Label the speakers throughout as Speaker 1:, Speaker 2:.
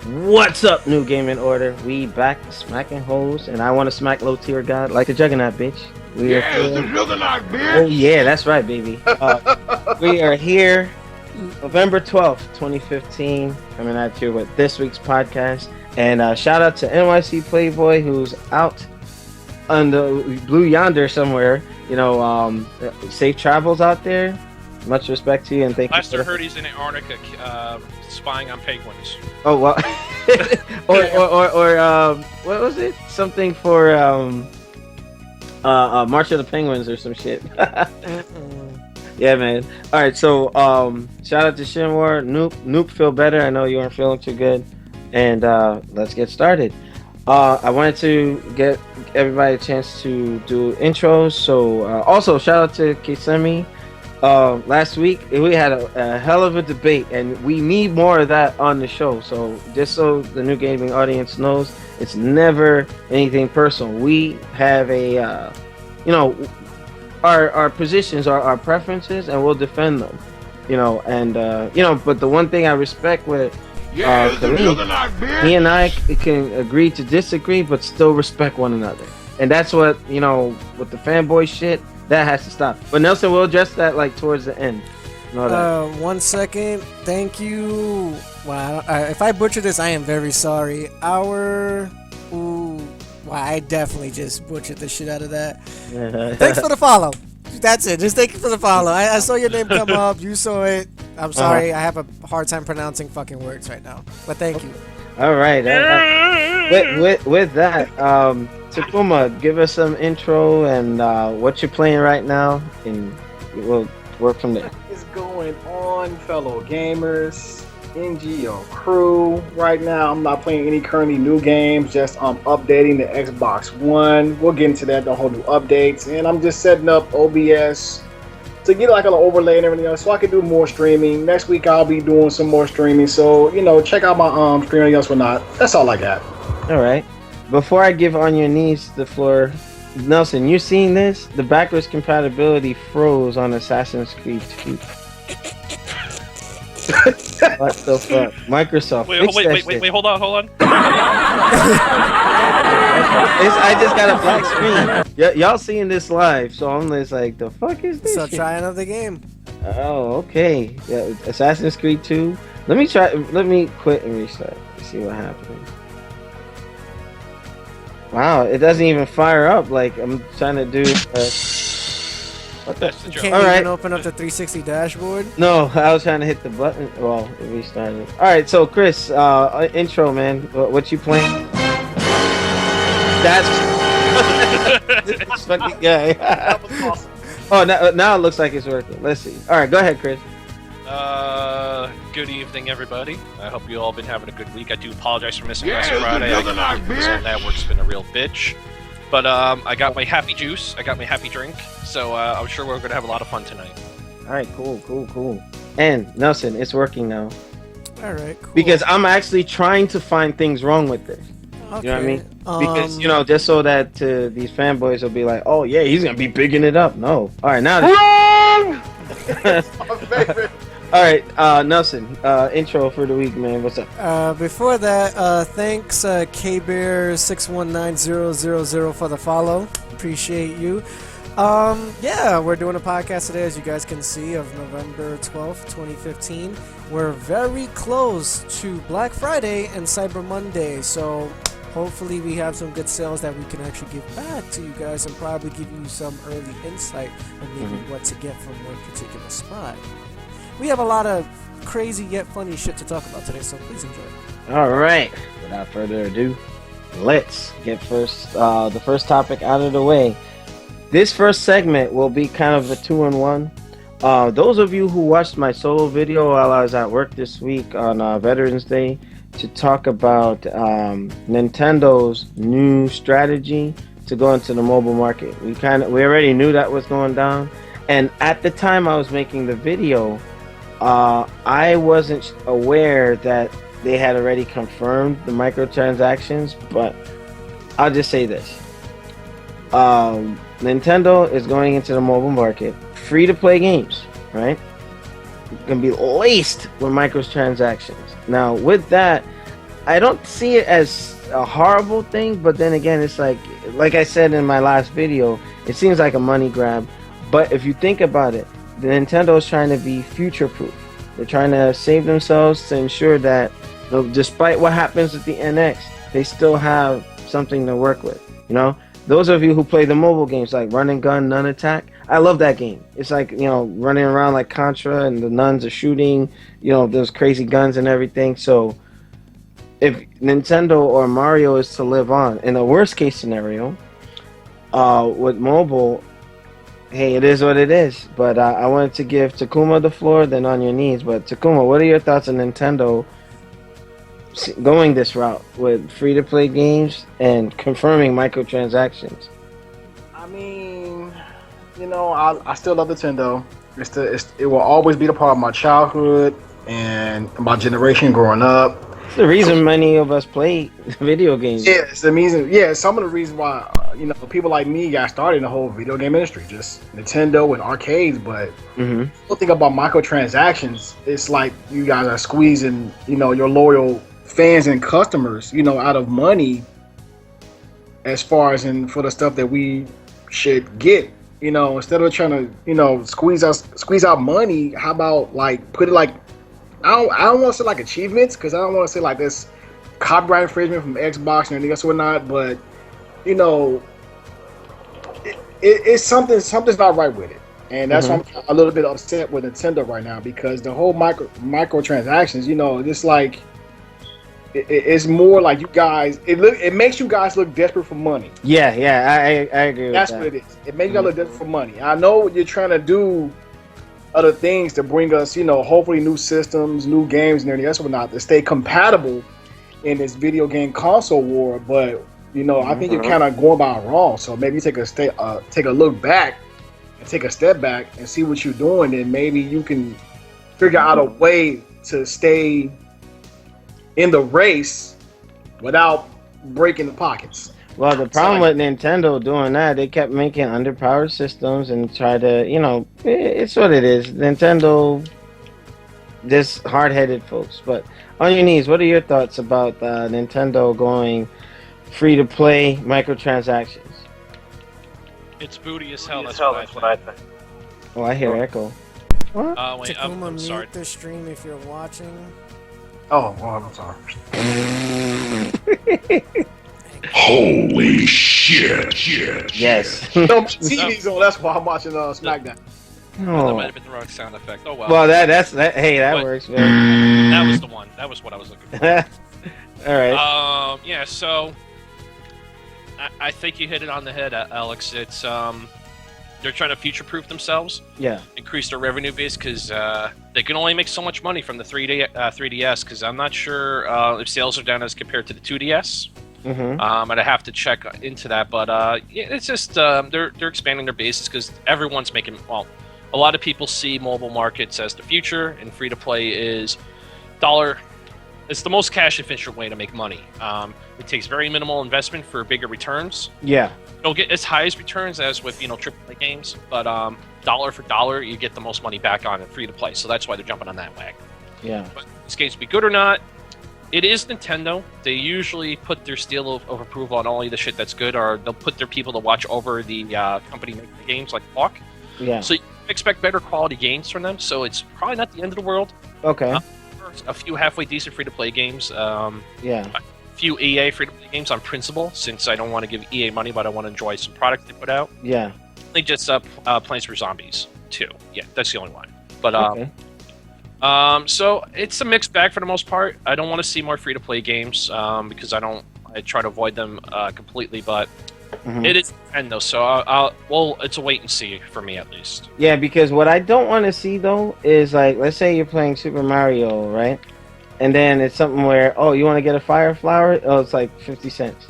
Speaker 1: What's up, New Gaming Order? We back smacking hoes, and I want to smack low tier god like the Juggernaut, bitch. We are
Speaker 2: Yeah, it's the
Speaker 1: here.
Speaker 2: Juggernaut, bitch.
Speaker 1: Oh yeah, that's right, baby. We are here, November 12th, 2015. Coming at you with this week's podcast, and shout out to NYC Playboy who's out on the Blue Yonder somewhere. You know, safe travels out there. Much respect to you, and thank
Speaker 3: Lester
Speaker 1: you.
Speaker 3: heard he's in Antarctica spying on penguins.
Speaker 1: Oh well, or what was it? Something for March of the Penguins or some shit. Yeah, man. All right, so shout out to Shinwar. Noop, feel better. I know you weren't feeling too good, and let's get started. I wanted to get everybody a chance to do intros. So also shout out to Kisemi. Last week we had a hell of a debate, and we need more of that on the show. So just so the new gaming audience knows, it's never anything personal. We have a, our positions are our preferences, and we'll defend them. But the one thing I respect with Khalid, he and I can agree to disagree, but still respect one another, and that's what with the fanboy shit. That has to stop. But Nelson will address that like towards the end.
Speaker 4: 1 second. Thank you. Wow. If I butcher this, I am very sorry. I definitely just butchered the shit out of that. Thanks for the follow. That's it. Just thank you for the follow. I saw your name come up. You saw it. I'm sorry. I have a hard time pronouncing fucking words right now. But thank you.
Speaker 1: All right. With that, Takuma, give us some intro and what you're playing right now, and we'll work from there.
Speaker 5: What is going on, fellow gamers? NGO crew. Right now, I'm not playing any currently new games. Just updating the Xbox One. We'll get into that, the whole new updates, and I'm just setting up OBS to get like an overlay and everything else, so I can do more streaming. Next week, I'll be doing some more streaming. So check out my streaming else or not. That's all I got.
Speaker 1: All right. Before I give On Your Knees the floor, Nelson, you seen this? The backwards compatibility froze on Assassin's Creed 2. What the fuck? Microsoft.
Speaker 3: Wait, hold on.
Speaker 1: I just got a black screen. Y'all seeing this live, so I'm just like, the fuck is this?
Speaker 4: So try another game.
Speaker 1: Oh, okay. Yeah, Assassin's Creed 2. Let me quit and restart. See what happens. Wow, it doesn't even fire up like I'm trying to do. What the?
Speaker 4: You can't even open up the 360 dashboard?
Speaker 1: No, I was trying to hit the button. Well, it restarted. All right, so Chris, intro, man. What you playing? That's this fucking guy.
Speaker 5: That was awesome.
Speaker 1: Oh, now it looks like it's working. Let's see. All right, go ahead, Chris.
Speaker 3: Good evening, everybody. I hope you all been having a good week. I do apologize for missing
Speaker 2: Yeah,
Speaker 3: last
Speaker 2: it's the
Speaker 3: Friday.
Speaker 2: Juggernaut,
Speaker 3: The network's been a real bitch. But I got my happy juice. I got my happy drink. So I'm sure we're gonna have a lot of fun tonight.
Speaker 1: All right, cool. And Nelson, it's working now.
Speaker 4: All right, cool.
Speaker 1: Because I'm actually trying to find things wrong with this.
Speaker 4: Okay.
Speaker 1: You know what I mean? Because just so that these fanboys will be like, oh yeah, he's gonna be bigging it up. No. All right, now.
Speaker 5: Wrong! That's my favorite.
Speaker 1: All right, Nelson, intro for the week, man. What's up?
Speaker 4: Before that, thanks KBear619000 for the follow. Appreciate you. We're doing a podcast today, as you guys can see, of November 12th, 2015. We're very close to Black Friday and Cyber Monday, so hopefully we have some good sales that we can actually give back to you guys and probably give you some early insight on maybe what to get from one particular spot. We have a lot of crazy yet funny shit to talk about today, so please enjoy.
Speaker 1: All right. Without further ado, let's get the first topic out of the way. This first segment will be kind of a 2-in-1. Those of you who watched my solo video while I was at work this week on Veterans Day to talk about Nintendo's new strategy to go into the mobile market. We already knew that was going down, and at the time I was making the video, I wasn't aware that they had already confirmed the microtransactions, but I'll just say this. Nintendo is going into the mobile market, free-to-play games, right? It's going to be laced with microtransactions. Now, with that, I don't see it as a horrible thing, but then again, it's like I said in my last video, it seems like a money grab. But if you think about it, the Nintendo is trying to be future proof. They're trying to save themselves to ensure that, despite what happens with the NX, they still have something to work with. You know, those of you who play the mobile games like Run and Gun, Nun Attack, I love that game. It's like, running around like Contra and the nuns are shooting, those crazy guns and everything. So if Nintendo or Mario is to live on, in the worst case scenario, with mobile, hey, it is what it is. But I wanted to give Takuma the floor, then On Your Knees. But Takuma, what are your thoughts on Nintendo going this route with free-to-play games and confirming microtransactions?
Speaker 5: I mean, I still love Nintendo. It will always be the part of my childhood and my generation growing up.
Speaker 1: It's the reason many of us play video games.
Speaker 5: Yeah, it's the reason. Yeah, some of the reasons why people like me got started in the whole video game industry, just Nintendo and arcades. But the thing about microtransactions, it's like you guys are squeezing, your loyal fans and customers, out of money. As far as for the stuff that we should get, instead of trying to, squeeze out money, how about put it I don't want to say achievements, because I don't want to say this copyright infringement from Xbox and anything else or not, but it's something's not right with it, and that's why I'm a little bit upset with Nintendo right now, because the whole microtransactions, it's it's more like you guys. It makes you guys look desperate for money.
Speaker 1: Yeah, I agree.
Speaker 5: That's
Speaker 1: with
Speaker 5: what it is. It makes you guys look desperate for money. I know you're trying to do other things to bring us, hopefully new systems, new games, and everything else, whatnot, to stay compatible in this video game console war. But I think you're kind of going about it wrong. So maybe take a look back and take a step back and see what you're doing, and maybe you can figure out a way to stay in the race without breaking the pockets.
Speaker 1: Well, the problem with Nintendo doing that, they kept making underpowered systems and try to, it's what it is. Nintendo, just hard-headed folks. But On Your Knees, what are your thoughts about Nintendo going free-to-play microtransactions?
Speaker 3: It's booty as hell. That's what I think.
Speaker 1: Oh, I hear echo. What?
Speaker 3: Wait, I'm sorry.
Speaker 4: Mute the stream if you're watching.
Speaker 5: Oh, well, I'm sorry.
Speaker 2: Holy shit!
Speaker 1: Yes.
Speaker 5: No, my TV's on. That's why I'm watching SmackDown.
Speaker 3: That might have been the wrong sound effect. Oh well.
Speaker 1: Well, that works. Man.
Speaker 3: That was the one. That was what I was looking for.
Speaker 1: All right.
Speaker 3: Yeah. So, I think you hit it on the head, Alex. It's they're trying to future-proof themselves.
Speaker 1: Yeah. Increase
Speaker 3: their revenue base, because they can only make so much money from the 3DS. Because I'm not sure if sales are down as compared to the 2DS. I'd have to check into that, but yeah, it's just they're expanding their bases, because everyone's making. Well, a lot of people see mobile markets as the future, and free to play is dollar. It's the most cash efficient way to make money. It takes very minimal investment for bigger returns.
Speaker 1: Yeah,
Speaker 3: don't get as high as returns as with AAA games, but dollar for dollar, you get the most money back on it free to play. So that's why they're jumping on that wagon.
Speaker 1: Yeah,
Speaker 3: but this game's be good or not. It is Nintendo. They usually put their seal of approval on only the shit that's good, or they'll put their people to watch over the company making the games, like Hawk.
Speaker 1: Yeah.
Speaker 3: So you expect better quality games from them, so it's probably not the end of the world.
Speaker 1: Okay.
Speaker 3: A few halfway decent free-to-play games.
Speaker 1: Yeah.
Speaker 3: A few EA free-to-play games on principle, since I don't want to give EA money, but I want to enjoy some product they put out.
Speaker 1: Yeah.
Speaker 3: They just Plants vs. Zombies 2. Yeah, that's the only one. But
Speaker 1: okay.
Speaker 3: So it's a mixed bag for the most part. I don't want to see more free-to-play games because I try to avoid them completely. But it is Nintendo, so it's a wait and see for me at least.
Speaker 1: Yeah, because what I don't want to see though is let's say you're playing Super Mario, right? And then it's something where you want to get a fire flower, it's like 50 cents,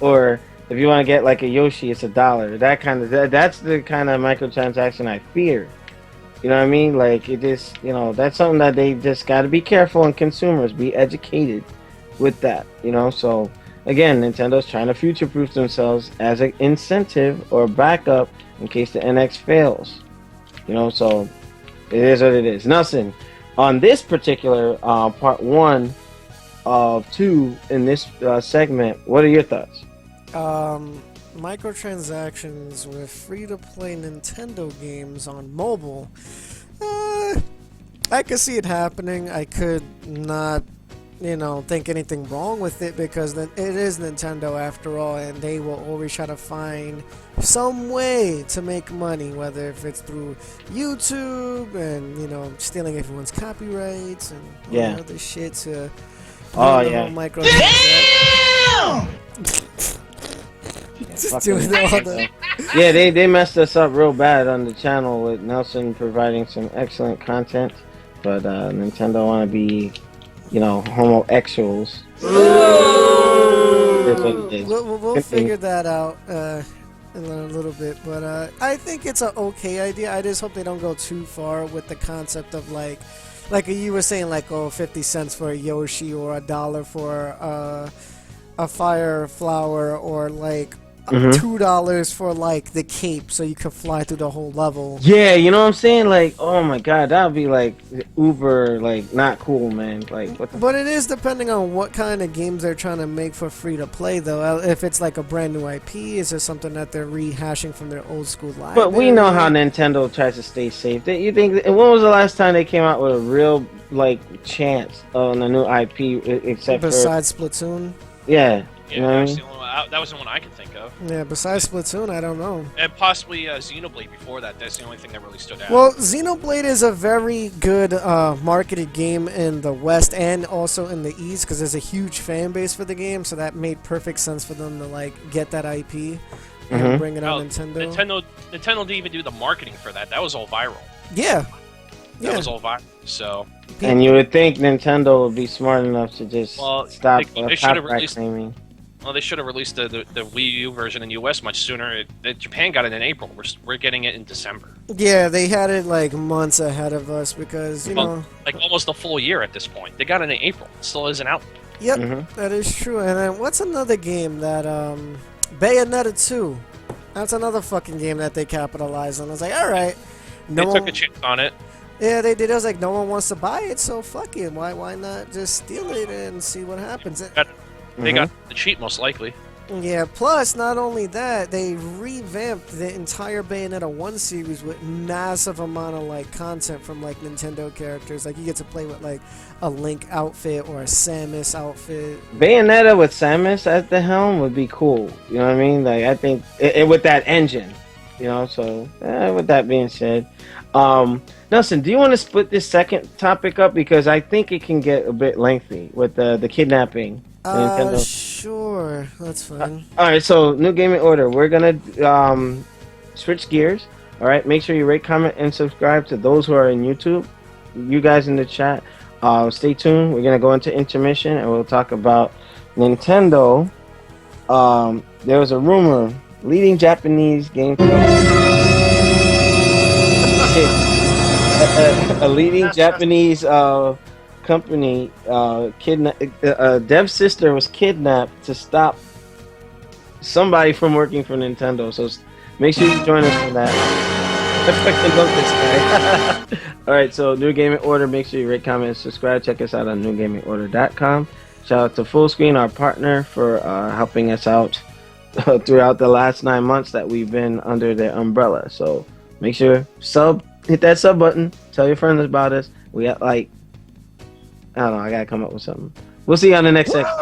Speaker 1: or if you want to get like a Yoshi, it's $1. That's the kind of microtransaction I fear. You know what I mean? Like, it just, that's something that they just got to be careful, and consumers be educated with that, So, again, Nintendo's trying to future-proof themselves as an incentive or backup in case the NX fails. So it is what it is. Nelson, on this particular part one, of 2 in this segment. What are your thoughts?
Speaker 4: Microtransactions with free-to-play Nintendo games on mobile. I could see it happening. I could not, think anything wrong with it because it is Nintendo after all, and they will always try to find some way to make money, whether if it's through YouTube and, stealing everyone's copyrights and all that other shit to microtransactions. Just doing all the...
Speaker 1: Yeah, they messed us up real bad on the channel with Nelson providing some excellent content, but Nintendo want to be, homosexuals.
Speaker 4: We'll figure that out in a little bit, but I think it's an okay idea. I just hope they don't go too far with the concept of like you were saying, 50 cents for a Yoshi or $1 for a fire flower, or $2 for the cape so you could fly through the whole level.
Speaker 1: Yeah, you know what I'm saying? Oh my god, that would be uber not cool, man. What the...
Speaker 4: But it is depending on what kind of games they're trying to make for free to play though. If it's a brand new IP, is it something that they're rehashing from their old school library?
Speaker 1: But we know how Nintendo tries to stay safe. You think when was the last time they came out with a real chance on a new IP except
Speaker 4: besides Splatoon?
Speaker 1: Yeah.
Speaker 3: Yeah, that was the one I could think of.
Speaker 4: Yeah, besides Splatoon, I don't know.
Speaker 3: And possibly Xenoblade before that. That's the only thing that really stood out.
Speaker 4: Well, Xenoblade is a very good marketed game in the West and also in the East because there's a huge fan base for the game, so that made perfect sense for them to get that IP and bring it on Nintendo.
Speaker 3: Nintendo didn't even do the marketing for that. That was all viral.
Speaker 4: Yeah.
Speaker 3: That was all viral. So.
Speaker 1: And you would think Nintendo would be smart enough to just stop copyright claiming.
Speaker 3: Well, they should have released the Wii U version in the U.S. much sooner. Japan got it in April. We're getting it in December.
Speaker 4: Yeah, they had it months ahead of us because
Speaker 3: almost a full year at this point. They got it in April. It still isn't out.
Speaker 4: Yep, that is true. And then what's another game that Bayonetta 2? That's another fucking game that they capitalized on. I was all right.
Speaker 3: They took a chance on it.
Speaker 4: Yeah, they did. I was no one wants to buy it, so fuck it. Why not just steal it and see what happens?
Speaker 3: They got the cheat, most likely.
Speaker 4: Yeah, plus, not only that, they revamped the entire Bayonetta 1 series with massive amount of, content from, Nintendo characters. You get to play with, a Link outfit or a Samus outfit.
Speaker 1: Bayonetta with Samus at the helm would be cool. You know what I mean? I think, with that engine, so, with that being said. Nelson, do you want to split this second topic up? Because I think it can get a bit lengthy with the kidnapping.
Speaker 4: Sure. That's fine.
Speaker 1: Alright, so New Gaming Order. We're going to switch gears. Alright, make sure you rate, comment, and subscribe to those who are in YouTube. You guys in the chat, stay tuned. We're going to go into intermission, and we'll talk about Nintendo. There was a rumor, leading Japanese game a leading Japanese company Dev's sister was kidnapped to stop somebody from working for Nintendo. So make sure you join us for that. I fucking love this guy. Alright, so New Gaming Order, make sure you rate, comment, and subscribe. Check us out on newgamingorder.com. Shout out to Fullscreen, our partner, for helping us out throughout the last 9 months that we've been under their umbrella. So make sure hit that sub button, tell your friends about us. We got I don't know, I gotta come up with something. We'll see you on the next section.